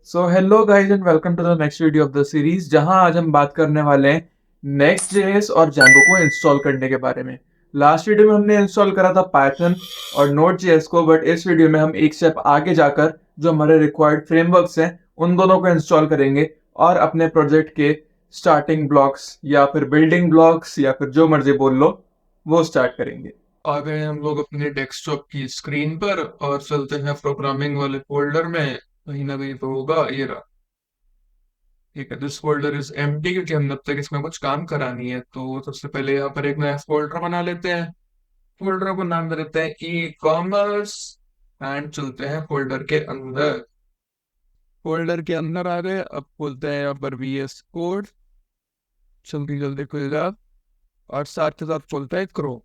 So hello guys and welcome to the next video of the series जहां आज हम बात करने वाले हैं नेक्स्ट जेएस और जैंगो को इंस्टॉल करने के बारे में। लास्ट वीडियो में हमने इंस्टॉल करा था पाइथन और नोड जेएस को, बट इस वीडियो में हम एक स्टेप आगे जाकर जो हमारे रिक्वायर्ड फ्रेमवर्क्स हैं उन दोनों को इंस्टॉल करेंगे और अपने प्रोजेक्ट के स्टार्टिंग ब्लॉक्स या फिर बिल्डिंग ब्लॉक्स या फिर जो मर्जी बोल लो वो स्टार्ट करेंगे। आ गए हम लोग अपने डेस्कटॉप की स्क्रीन पर और चलते हैं प्रोग्रामिंग वाले फोल्डर में। कहीं ना कहीं तो होगा ये रहा। ठीक है, दिस फोल्डर इज एम्प्टी क्योंकि हमने अब तक इसमें कुछ काम करा नहीं है। तो सबसे पहले यहाँ पर एक नया फोल्डर बना लेते हैं। फोल्डर को नाम दे देते हैं ई कॉमर्स एंड चलते हैं फोल्डर के अंदर। फोल्डर के अंदर आ गए, अब खोलते हैं यहाँ पर वीएस कोड। जल्दी जल्दी खुल जाए और साथ के साथ खोलते हैं क्रोम।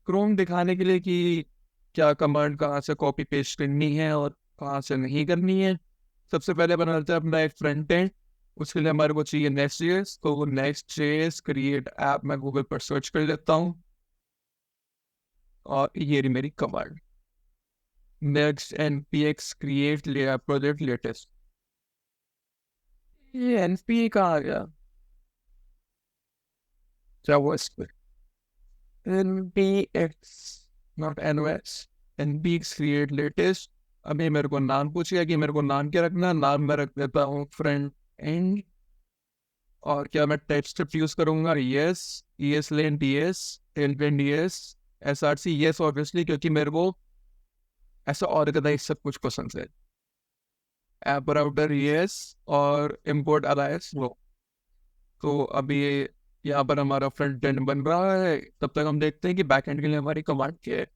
क्रोम दिखाने के लिए कि क्या कमांड कहाँ से कॉपी पेस्ट करनी है और कहाँ से नहीं करनी है। सबसे पहले बनाते हैं अपना एक फ्रंट एंड। उसके लिए हमारे को चाहिए नेक्स्ट जेएस, तो वो नेक्स्ट जेएस क्रिएट ऐप मैं गूगल पर सर्च कर लेता हूँ और ये रही मेरी कमांड, नेक्स्ट npx क्रिएट ले प्रोजेक्ट लेटेस्ट। ये npx कहाँ आ गया, क्या वो इस पर npx not nos, npx create latest. अभी मेरे को नाम पूछेगा कि मेरे को नाम क्या रखना। नाम मैं रख देता हूँ फ्रंट एंड। और क्या मैं टेक्स्ट स्क्रिप्ट यूज करूंगा? Yes, ESLint TS, Tailwind डीएस, एसआरसी यस ऑब्वियसली, क्योंकि मेरे को ऐसा ऑर्गेनाइज सब कुछ पसंद है। ऐप राउटर यस और इम्पोर्ट अलायंस नो। तो अभी यहाँ पर हमारा फ्रंट एंड बन रहा है, तब तक हम देखते हैं कि बैक एंड के लिए हमारी कमांड क्या है।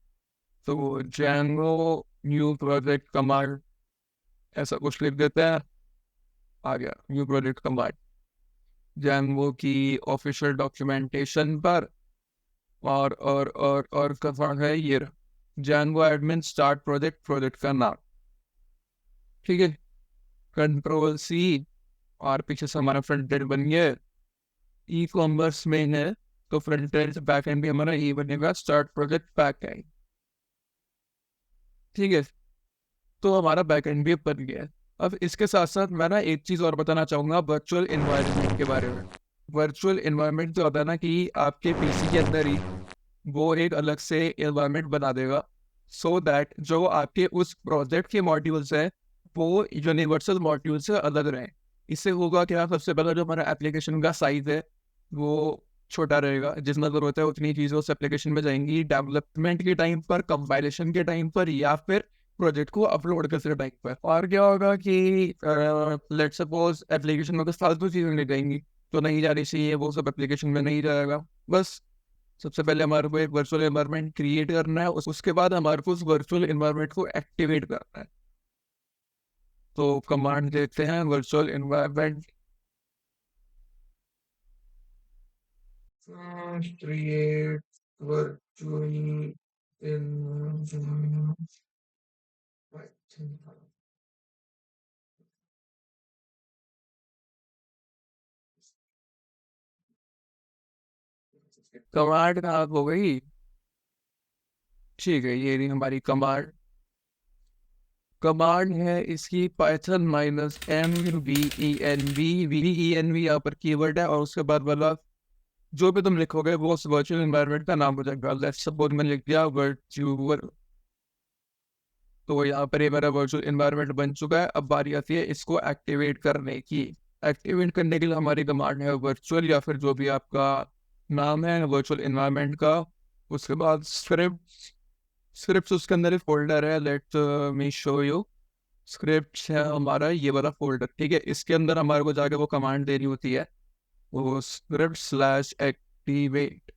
तो जैंगो न्यू प्रोजेक्ट कमांड ऐसा कुछ लिख देते हैं। आ गया न्यू प्रोजेक्ट कमांड जैंगो की ऑफिशियल डॉक्यूमेंटेशन पर। और कहाँ है ये, Django admin start project, project का नाम। ठीक है, कंट्रोल सी और पीछे से हमारा फ्रंट एंड बन गया। ई कॉमर्स में है तो फ्रंट एंड से बैक एंड भी हमारा ई बनेगा, स्टार्ट प्रोजेक्ट बैक एंड। ठीक है, तो हमारा बैक एंड भी बन गया है। अब इसके साथ साथ मैं ना एक चीज और बताना चाहूंगा वर्चुअल इन्वायरमेंट के बारे में। वर्चुअल इन्वायरमेंट जो होता है ना कि आपके पीसी के अंदर ही वो एक अलग से इन्वायरमेंट बना देगा, सो दैट जो आपके उस प्रोजेक्ट के मॉड्यूल्स हैं वो यूनिवर्सल मॉड्यूल से अलग रहें। इससे होगा क्या, सबसे पहला जो हमारा एप्लीकेशन का साइज है वो छोटा रहेगा। जितना जरूरत है उतनी चीज़ें उस एप्लीकेशन में जाएंगी डेवलपमेंट के टाइम पर, कंपाइलेशन के टाइम पर, या फिर प्रोजेक्ट को अपलोड करते टाइम पर। और क्या होगा कि लेट्स सपोज एप्लीकेशन में कुछ फालतू चीज़ें नहीं जाएंगी तो नहीं जानी चाहिए, वो सब एप्लीकेशन में नहीं जाएगा। बस सबसे पहले हमारे को एक वर्चुअल एनवायरनमेंट क्रिएट करना है, उसके बाद हमारे को उस वर्चुअल एनवायरनमेंट को एक्टिवेट करना है। तो कमांड देते हैं virtual environment create virtual environment. Command कहाँ हो गई? ठीक है, ये रही हमारी कमांड। कमांड है इसकी Python minus M V E N V V E N V यहाँ पर कीवर्ड है, और उसके बाद वाला जो भी तुम लिखोगे वो उस वर्चुअल एनवायरनमेंट का नाम हो जाएगा। लेट्स सपोज मैंने लिख दिया वर्चुअल, तो यहाँ पर ये मेरा वर्चुअल एनवायरनमेंट बन चुका है। अब बारी आती है इसको एक्टिवेट करने की। एक्टिवेट करने के लिए हमारी कमांड है वर्चुअल या फिर जो भी आपका नाम है वर्चुअल एनवायरनमेंट का। उसके बाद स्क्रिप्ट, स्क्रिप्ट उसके अंदर एक फोल्डर है, let me show you. Script है हमारा ये वाला फोल्डर। ठीक है, इसके अंदर हमारे को जाके वो कमांड देनी होती है, वो script slash activate.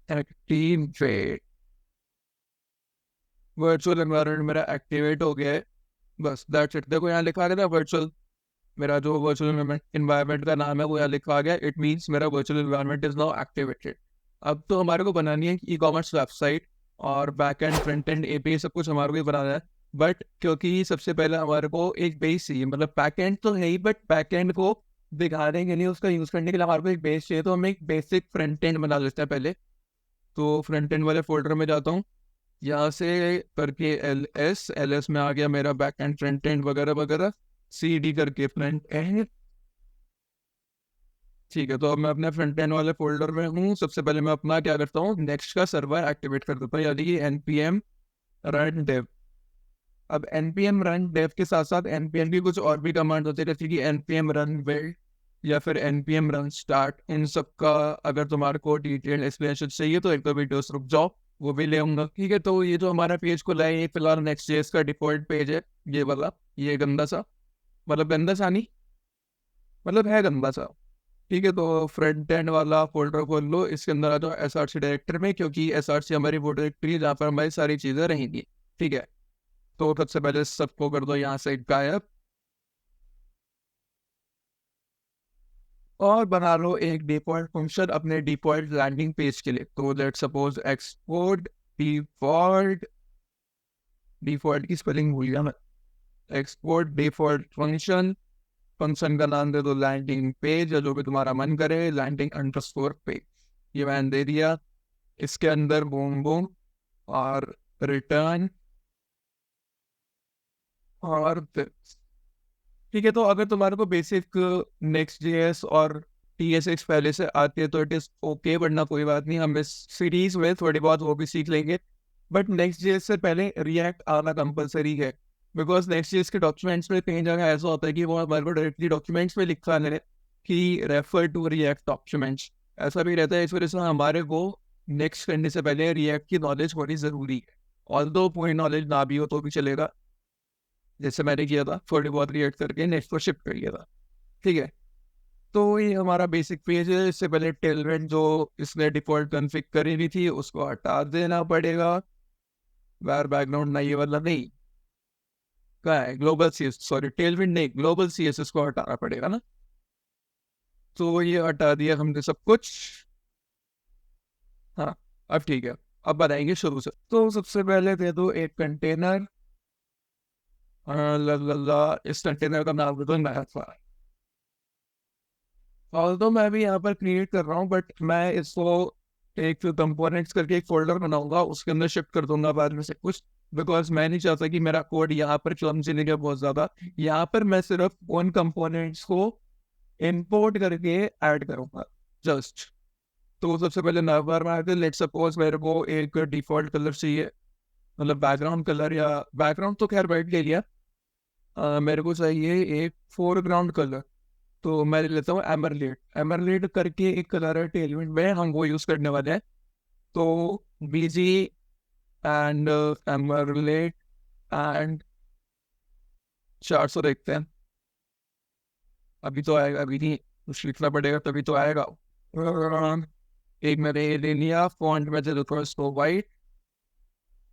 Activate virtual environment मेरा एक्टिवेट हो गया है। बस दैट्स इट। देखो यहाँ लिखा आ गया था वर्चुअल, मेरा जो वर्चुअल एनवायरनमेंट का नाम है वो यहाँ लिखा आ गया। इट मीन्स मेरा virtual environment is now activated. अब तो हमारे को बनानी है ई कॉमर्स वेबसाइट, और back and front end API सब कुछ हमारे को ही बनाना है। बट क्योंकि सबसे पहले हमारे को एक बेस चाहिए, मतलब बैक एंड तो है ही बट बैक एंड को दिखाने के लिए, उसका यूज करने के लिए हमारे को एक बेस चाहिए। तो हम एक बेसिक फ्रंट एंड बना लेते हैं पहले। तो फ्रंट एंड वाले फोल्डर में जाता हूँ, यहाँ से करके एल एस में आ गया मेरा बैक एंड फ्रंट एंड वगैरह वगैरह, सी डी करके फ्रंट एंड। ठीक है, तो अब मैं अपने फ्रंट एंड वाले फोल्डर में हूँ। सबसे पहले मैं अपना क्या करता हूँ, नेक्स्ट का सर्वर एक्टिवेट कर देता हूँ, यानी कि npm run dev। अब npm run dev के साथ साथ npm की कुछ और भी कमांड होती है, जैसे कि npm run build या फिर npm run start। इन सब का अगर तुम्हारे को डिटेल एक्सप्लेनेशन चाहिए तो एक दो वीडियोस रुक जाओ, वो भी ले आऊंगा। ठीक है, तो ये जो हमारा पेज खुला है, ये फिलहाल नेक्स्ट जेएस का डिफॉल्ट पेज है, ये वाला। ये गंदा सा, मतलब गंदा सा नहीं, मतलब है गंदा सा। ठीक है, तो फ्रंट एंड वाला फोल्डर खोल लो, इसके अंदर आ जाओ एसआरसी डायरेक्टर में, क्योंकि एसआरसी हमारी वो डायरेक्टरी है जहाँ पर हमारी सारी चीज़ें रहेंगी। ठीक है, तो सबसे पहले सबको कर दो यहाँ से गायब, और बना लो एक डिफॉल्ट फंक्शन अपने डिफॉल्ट लैंडिंग पेज के लिए। तो let suppose export default, default की स्पेलिंग भूल गया मैं, एक्सपोर्ट डिफॉल्ट फंक्शन। फंक्शन का नाम दे दो लैंडिंग पेज, या जो भी तुम्हारा मन करे, लैंडिंग अंडरस्कोर पेज। ये मैंने दे दिया। इसके अंदर बूम बूम और रिटर्न और this। ठीक है, तो अगर तुम्हारे को बेसिक नेक्स्ट जेएस और टीएसएक्स पहले से आती है तो इट इज ओके, वरना कोई बात नहीं, हम इस सीरीज में थोड़ी बहुत वो भी सीख लेंगे। बट नेक्स्ट जेएस से पहले रिएक्ट आना कंपलसरी है, बिकॉज नेक्स्ट जेएस के डॉक्यूमेंट्स में कई जगह ऐसा होता है कि वो हमारे को डायरेक्टली डॉक्यूमेंट्स में लिखा है कि रेफर टू रिएक्ट डॉक्यूमेंट्स, ऐसा भी रहता है। इस वजह से हमारे को नेक्स्ट करने से पहले रिएक्ट की नॉलेज होनी जरूरी है। ऑल दो पूरी नॉलेज ना भी हो तो भी चलेगा, जैसे मैंने किया था, थोड़ी बहुत रिएक्ट करके नेक्स्ट को शिफ्ट कर लिया था। ठीक है, तो ये हमारा बेसिक पेज है। इससे पहले टेलवेंट जो इसने डिफॉल्ट कॉन्फ़िग करी हुई थी उसको हटा देना पड़ेगा। वायर बैकग्राउंड नहीं, ये वाला नहीं, क्या है, ग्लोबल सीएस, सॉरी टेलविंड नहीं, ग्लोबल सीएसएस को हटाना पड़ेगा ना। तो ये हटा दिया हमने सब कुछ। हाँ, अब ठीक है, अब बताएंगे शुरू से। तो सबसे पहले दे दो एक कंटेनर, इस कंटेनर का नाम दे दो मैथ। ऑल्दो मैं भी यहाँ पर क्रिएट कर रहा हूँ, बट मैं इसको एक कंपोनेंट्स करके एक फोल्डर बनाऊंगा, उसके अंदर शिफ्ट कर दूंगा बाद में से कुछ, बिकॉज मैं नहीं चाहता कि मेरा कोड यहाँ पर क्लमजी लगे बहुत ज्यादा। यहाँ पर मैं सिर्फ उन कंपोनेंट्स को इंपोर्ट करके ऐड करूंगा जस्ट। तो सबसे पहले नावर में आके लेट सपोज मेरे को एक डिफॉल्ट कलर चाहिए, मतलब बैकग्राउंड कलर, या बैकग्राउंड तो खैर वाइट ले लिया। मेरे को चाहिए एक फोरग्राउंड कलर, तो मैं ले लेता हूँ एमरलेट। एमरलेट करके एक कलर है टेलविंड में, हम वो यूज करने वाले हैं। तो बीजी एंड एमरलेट एंड 400 देखते हैं। अभी तो आएगा, अभी नहीं, कुछ लिखना पड़ेगा तभी तो आएगा। एक मैंने ये ले लिया, फॉन्ट में चलो थोड़ा इसको वाइट,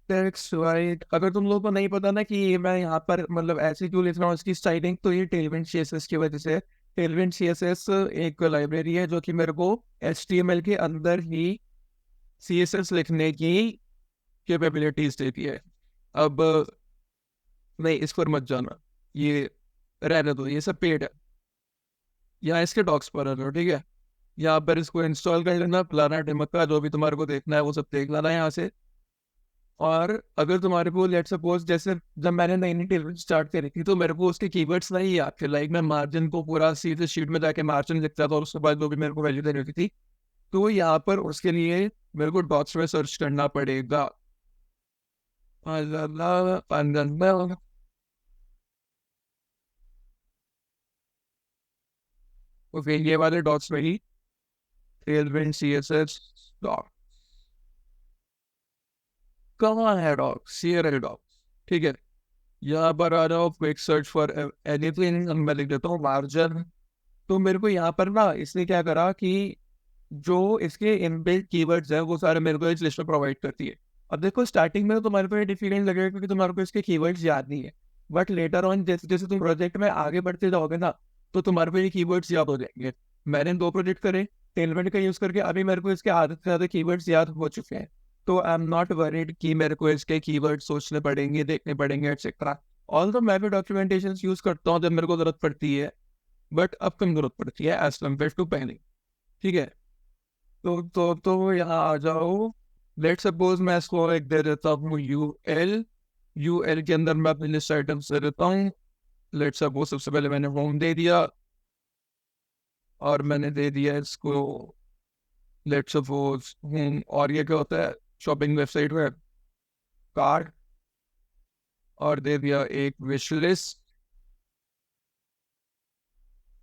टेक्स्ट वाइट। अगर तुम लोगों को नहीं पता ना कि ये मैं यहाँ पर मतलब ऐसे क्यों लिख रहा हूँ इसकी स्टाइलिंग, तो ये टेलविंड सीएसएस की वजह से। टेलविंड सीएसएस एक लाइब्रेरी है जो कि मेरे को एचटीएमएल के अंदर ही सीएसएस लिखने की कैपेबिलिटीज देती है। अब नहीं, इस पर मत जाना, ये रहने दो, ये सब पेड है। यहाँ इसके डॉक्स पर आ जाओ, ठीक है। यहाँ पर इसको इंस्टॉल कर लेना, फलाना ढिमका जो भी तुम्हारे को देखना है वो सब देख लेना यहाँ से। और अगर तुम्हारे को लेट सपोज, जैसे जब मैंने नई नई टेलविंड स्टार्ट करी थी तो मेरे को उसके कीवर्ड्स नहीं याद थे, लाइक मैं मार्जिन को पूरा सीधे शीट में जाके मार्जिन लिखता था और उसके बाद जो भी मेरे को वैल्यू देनी होती थी। तो यहाँ पर उसके लिए मेरे को डॉट्स में सर्च करना पड़ेगा। तो फिर ये वाले डॉट्स में ही Tailwind C S S dot, कहाँ है dot, C R L dot. ठीक है, यहाँ पर आ जाओ, क्विक सर्च फॉर एनीथिंग, मैं लिख देता हूँ मार्जिन। तो मेरे को यहाँ पर ना इसने क्या करा कि जो इसके इनबिल्ट कीवर्ड्स है वो सारे मेरे को इस लिस्ट में प्रोवाइड करती है। अब देखो स्टार्टिंग में तो तुम्हारे को ये डिफिकल्ट लगेगा क्योंकि तुम्हारे को इसके कीवर्ड्स याद नहीं है, बट लेटर ऑन जैसे जैसे तुम प्रोजेक्ट में आगे बढ़ते जाओगे ना तो तुम्हारे को ये कीवर्ड्स याद हो जाएंगे। मैंने 2 प्रोजेक्ट करे टेलमेंट का यूज करके, अभी मेरे को इसके आधे से ज्यादा कीवर्ड्स याद हो चुके हैं। तो आई एम नॉट वरीड कि मेरे को इसके कीवर्ड सोचने पड़ेंगे, देखने पड़ेंगे एक्सेट्रा। ऑल तो मैं भी डॉक्यूमेंटेशन यूज करता हूँ जब मेरे को जरूरत पड़ती है, बट अब कम जरूरत पड़ती है एज कम्पेयर टू पहले। ठीक है, तो यहाँ आ जाओ, लेट सपोज मैं इसको एक दे देता हूँ यूएल के अंदर मैं अपनी लिस्ट आइटम्स दे देता हूँ। लेट सपोज सबसे पहले मैंने होम दे दिया, और मैंने दे दिया इसको लेट सपोज होम, और ये क्या होता है शॉपिंग वेबसाइट में कार्ड, और दे दिया एक विश लिस्ट।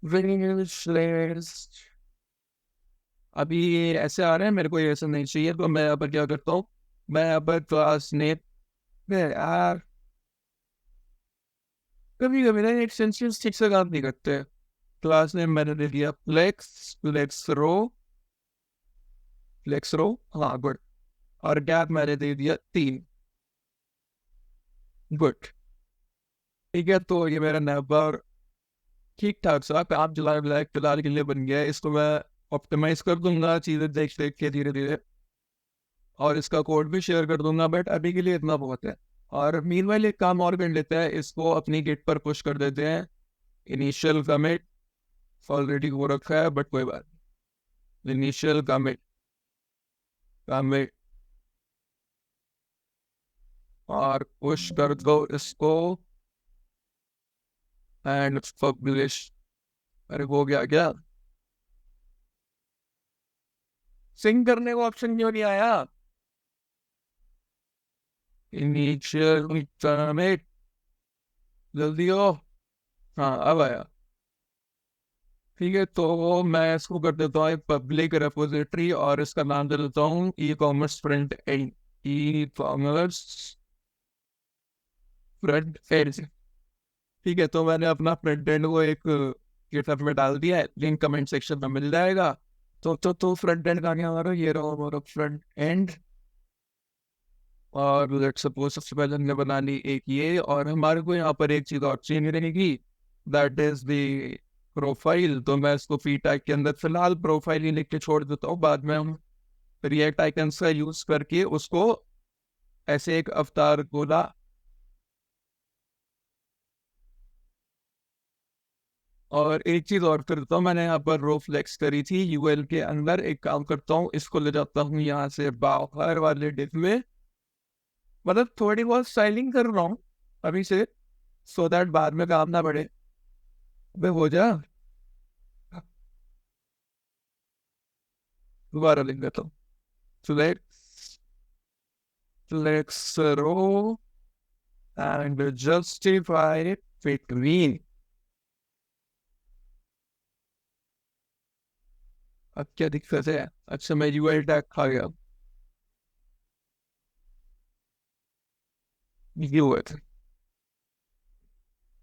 विश लिस्ट अभी ये ऐसे आ रहे हैं, मेरे को ये ऐसा नहीं चाहिए, तो मैं यहाँ पर क्या करता हूँ, मैं यहाँ पर क्लास नेम में यार कभी कभी ना एक्सटेंशंस ठीक से काम नहीं करते। क्लास नेम मैंने दे दिया फ्लेक्स रो, हाँ गुड। और गैप मैंने दे दिया 3, गुड। ठीक है, तो ये मेरा नंबर ठीक ठाक सा काम चला ब्लैक फिलहाल के लिए बन गया है। इसको मैं ऑप्टिमाइज कर दूंगा चीज़ें देख देख के धीरे धीरे, और इसका कोड भी शेयर कर दूंगा, बट अभी के लिए इतना बहुत है। और मीनवाइल एक काम और कर लेते हैं, इसको अपनी गिट पर पुश कर देते हैं। इनिशियल कमिट ऑलरेडी हो रखा है, बट कोई बात नहीं। इनिशियल कमिट कमिट और पुश कर दो इसको, एंड पब्लिश। अरे हो गया क्या? सिंक करने का ऑप्शन क्यों नहीं आया? इनिशियल कमिट, जल्दी हो। हाँ अब आया। ठीक है, तो मैं इसको कर देता हूँ पब्लिक रेपोजिटरी, और इसका नाम दे देता हूँ e commerce front end. E commerce front end. ठीक है, तो मैंने अपना फ्रंट एंड को एक गिटहब में डाल दिया है, लिंक कमेंट सेक्शन में मिल जाएगा। तो फ्रंट एंड का क्या हमारा, ये रहा हमारा फ्रंट एंड। और लेट सपोज सबसे पहले हमने बना ली एक ये, और हमारे को यहाँ पर एक चीज और चेंज रहेगी, दैट इज द प्रोफाइल। तो मैं इसको फी टैग के अंदर फिलहाल प्रोफाइल ही लिख के छोड़ देता हूँ, बाद में हम रिएक्ट आइकन्स का यूज करके उसको ऐसे एक अवतार गोला। और एक चीज और करता हूँ, मैंने यहाँ पर रो फ्लेक्स करी थी यूएल के अंदर, एक काम करता हूँ इसको ले जाता हूँ यहाँ से बाहर वाले डिव में, मतलब थोड़ी बहुत स्टाइलिंग कर रहा हूँ अभी से, सो दैट बाद में काम ना पड़े। अबे हो जा, दोबारा लिख देता हूँ। Flex flex row and justify between। अब क्या दिक्कत है? अच्छा मैं यूएल टैग खा गया, ये हुआ था।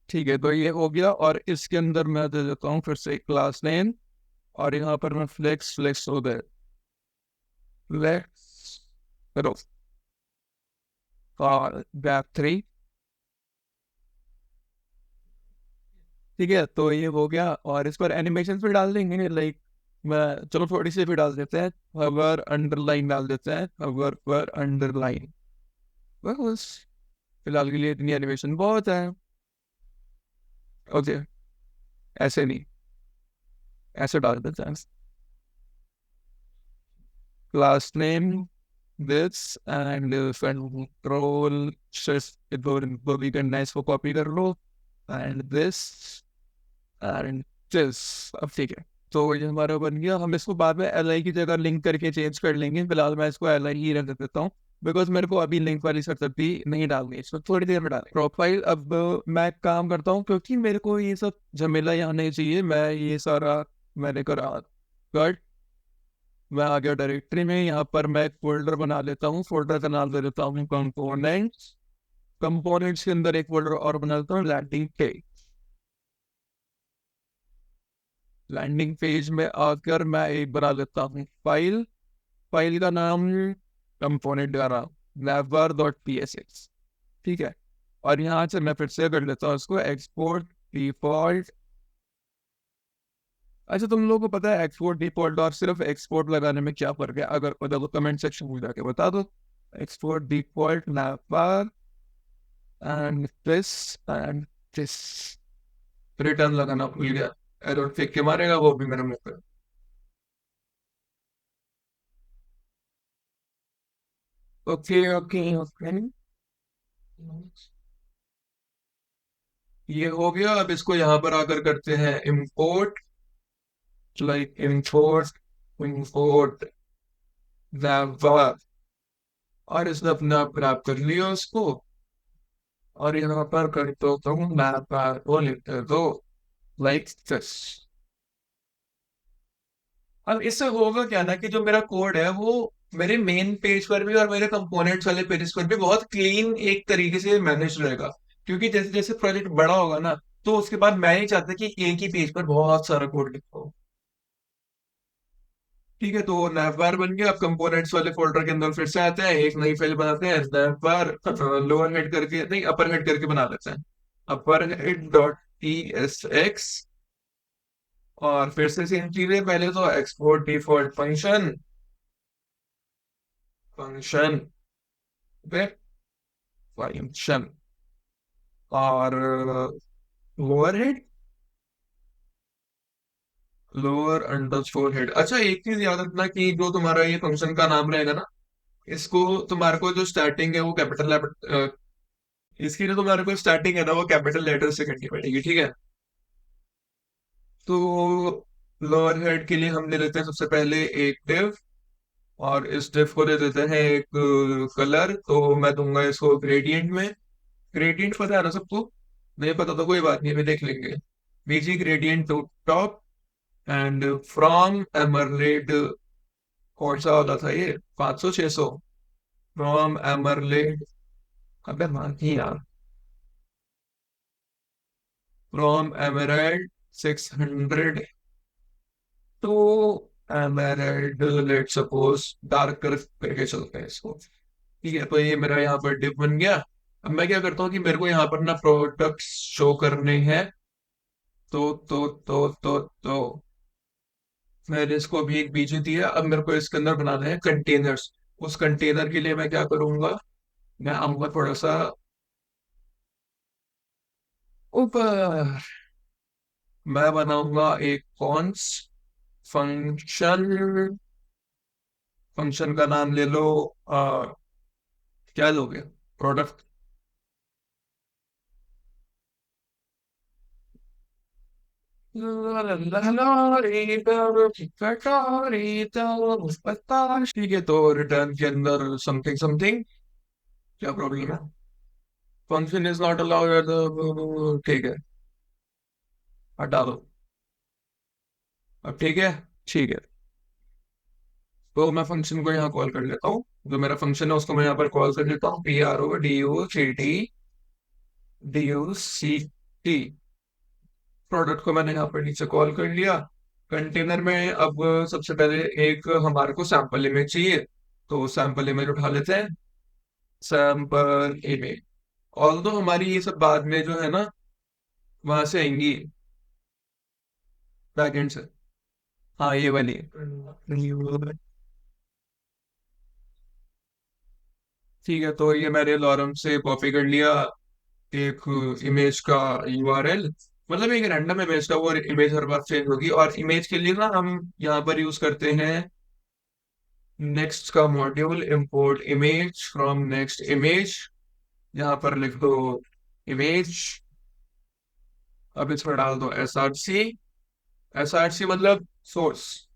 ठीक है, तो ये हो गया, और इसके अंदर मैं दे देता हूँ फिर से क्लास नेम, और यहाँ पर मैं फ्लेक्स फ्लेक्स हो गए फ्लेक्स करो और बैक 3। ठीक है, तो ये हो गया, और इस पर एनिमेशन भी डाल देंगे लाइक, मैं चलो थोड़ी सी भी डाल देते हैं, हवर अंडरलाइन डाल देते हैं, हवर पर अंडरलाइन, बस फिलहाल के लिए इतनी एनिमेशन बहुत है। ओके, ऐसे नहीं, ऐसे डाल देते हैं class name this and control shift इधर भी करना है, इसको कॉपी कर लो, and this and this। अब ठीक है, तो ये हमारा बन गया। हम इसको बाद में एल आई की जगह लिंक करके चेंज कर लेंगे, फिलहाल मैं इसको एल आई ही रख देता हूँ, बिकॉज मेरे को अभी लिंक वाली सरसब्जी नहीं डालनी है, इसको थोड़ी देर में डालें प्रोफाइल। अब मैं काम करता हूँ, क्योंकि मेरे को ये सब झमेला यहाँ नहीं चाहिए, मैं ये सारा मैंने करा कट। मैं आ गया डायरेक्टरी में, यहाँ पर मैं एक फोल्डर बना लेता हूँ, फोल्डर का नाम दे देता हूँ कंपोनेंट्स। कंपोनेंट्स के अंदर एक फोल्डर और बना लेता हूँ लैंडिंग पेज। लैंडिंग पेज में आकर मैं एक बना लेता हूँ फाइल, फाइल का नाम कंपोनेंट का नाम navbar.psx। ठीक है, और यहाँ से मैं फिर से कर लेता हूँ इसको एक्सपोर्ट डिफॉल्ट। अच्छा तुम लोगों को पता है एक्सपोर्ट डिफॉल्ट और सिर्फ एक्सपोर्ट लगाने में क्या फर्क है? अगर पता तो कमेंट सेक्शन में जाके बता दो। Export default navbar and this return लगाना भूल गया, एरर फेंक के मारेगा वो भी मेरे मुंह पे। ओके ओके ओके, ये हो गया। अब इसको यहाँ पर आकर करते हैं इंपोर्ट, लाइक इंपोर्ट, इंपोर्ट जावा, और इसने अपने आप ग्रैब कर लिया उसको, और यहाँ पर कर दो तुम मैप को लिख दो लाइक दिस। अब इससे होगा क्या ना कि जो मेरा कोड है वो मेरे मेन पेज पर भी और मेरे कंपोनेंट्स वाले पेज पर भी बहुत क्लीन एक तरीके से मैनेज रहेगा। क्योंकि जैसे जैसे प्रोजेक्ट बड़ा होगा ना, तो उसके बाद मैं नहीं चाहता कि एक ही पेज पर बहुत सारा कोड लिखो। ठीक है, तो नैवबार बन गया। अब कंपोनेंट्स वाले फोल्डर के अंदर फिर से आते हैं, एक नई फाइल बनाते हैं, नैवबार लोअर हेड करके नहीं अपर हेड करके बना लेते हैं, upper head dot T S X. और फिर से सेम चीजें, पहले तो export default function, function function, और lower head, lower underscore head. अच्छा, एक चीज याद रखना कि जो तुम्हारा ये फंक्शन का नाम रहेगा ना, इसको तुम्हारे को जो स्टार्टिंग है वो कैपिटल, इसकी जो तुम्हारे को स्टार्टिंग है ना वो कैपिटल लेटर से करनी पड़ेगी, ठीक है। तो लोअर हेड के लिए हम ले लेते हैं सबसे पहले एक div, और इस div को दे देते हैं एक कलर, तो मैं दूंगा इसको ग्रेडियंट में। ग्रेडियंट पता है ना सबको? नहीं पता तो कोई बात नहीं, अभी देख लेंगे। BG gradient to top, and from emerald, कौन सा वाला था ये, 500 600, फ्रॉम एमरलेड, अबे मान ही यार, from emerald 600 to emerald, let suppose dark करके चलते हैं इसको। ठीक है, तो ये मेरा यहाँ पर डिप बन गया। अब मैं क्या करता हूँ कि मेरे को यहाँ पर ना प्रोडक्ट शो करने हैं, तो मैंने इसको भी एक बीजे दिया। अब मेरे को इसके अंदर बनाना है कंटेनर्स। उस कंटेनर के लिए मैं क्या करूंगा, मैं आऊंगा थोड़ा सा ऊपर, मैं बनाऊंगा एक कॉन्स फंक्शन, फंक्शन का नाम ले लो, क्या लोगे, प्रोडक्ट। ठीक है, तो रिटर्न के अंदर समथिंग समथिंग, क्या प्रॉब्लम है, फंक्शन इज नॉट अलाउड, ठीक है, हटा दो। अब ठीक है, ठीक है। तो मैं फंक्शन को यहाँ कॉल कर लेता हूँ, जो मेरा फंक्शन है उसको मैं यहाँ पर कॉल कर लेता हूँ, PRODUCT। प्रोडक्ट को मैंने यहाँ पर नीचे कॉल कर लिया। कंटेनर में अब सबसे पहले एक हमारे को सैंपल इमेज चाहिए, तो सैंपल इमेज उठा लेते हैं, सैंपल इमेज। ऑल दो हमारी ये सब बाद में जो है ना वहां से आएंगी, बैकएंड से। हाँ, ये वाली, ठीक है। तो ये मैंने लॉरम से कॉपी कर लिया एक इमेज का यूआरएल, मतलब एक रैंडम इमेज का, वो इमेज हर बार चेंज होगी। और इमेज के लिए ना हम यहाँ पर यूज करते हैं नेक्स्ट का module, import image from next image. यहाँ पर लिख दो इमेज, अब इसमें डाल दो SRC। SRC मतलब सोर्स,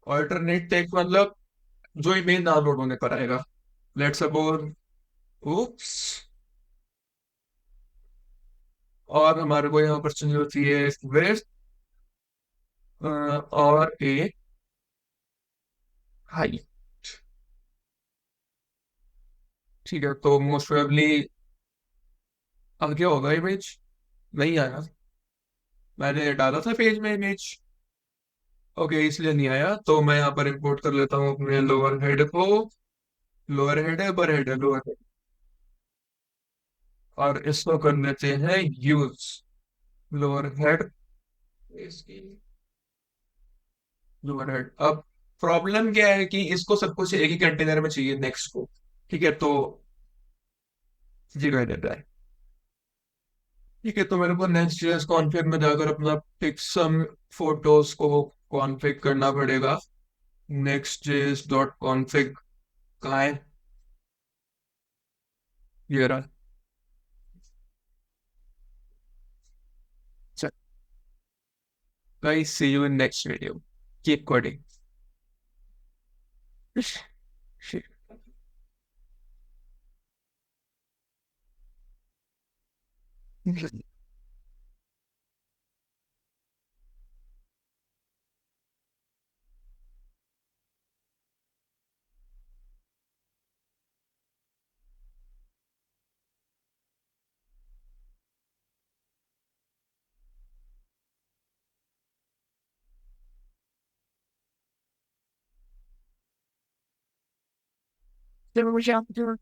ऑल्टरनेट टेक्स्ट मतलब जो इमेज डाउनलोड होने पर आएगा। लेट्स सपोज, उप्स, और हमारे को यहाँ पर चाहिए होती है विड्थ और ए हाइट। ठीक है, तो मोस्ट प्रोबेबली अब क्या होगा, इमेज नहीं आया, मैंने डाला था पेज में इमेज, ओके इसलिए नहीं आया। तो मैं यहाँ पर इंपोर्ट कर लेता हूँ अपने लोअर हेड को, लोअर हेड है, अपर हेड है, लोअर हेड, और इसको कर लेते हैं use, lower head, lower head. अब प्रॉब्लम क्या है कि इसको सब कुछ एक ही कंटेनर में चाहिए नेक्स्ट को, ठीक है। तो जी कह देता है, ठीक है। तो मेरे को नेक्स्ट जेएस कॉन्फ़िग में जाकर अपना पिक्सम फोटोज को कॉन्फ़िग करना पड़ेगा, नेक्स्ट जेएस डॉट कॉन्फ़िग। कहाँ है? ये रहा। Guys, see you in next video. Keep coding. Then we shall do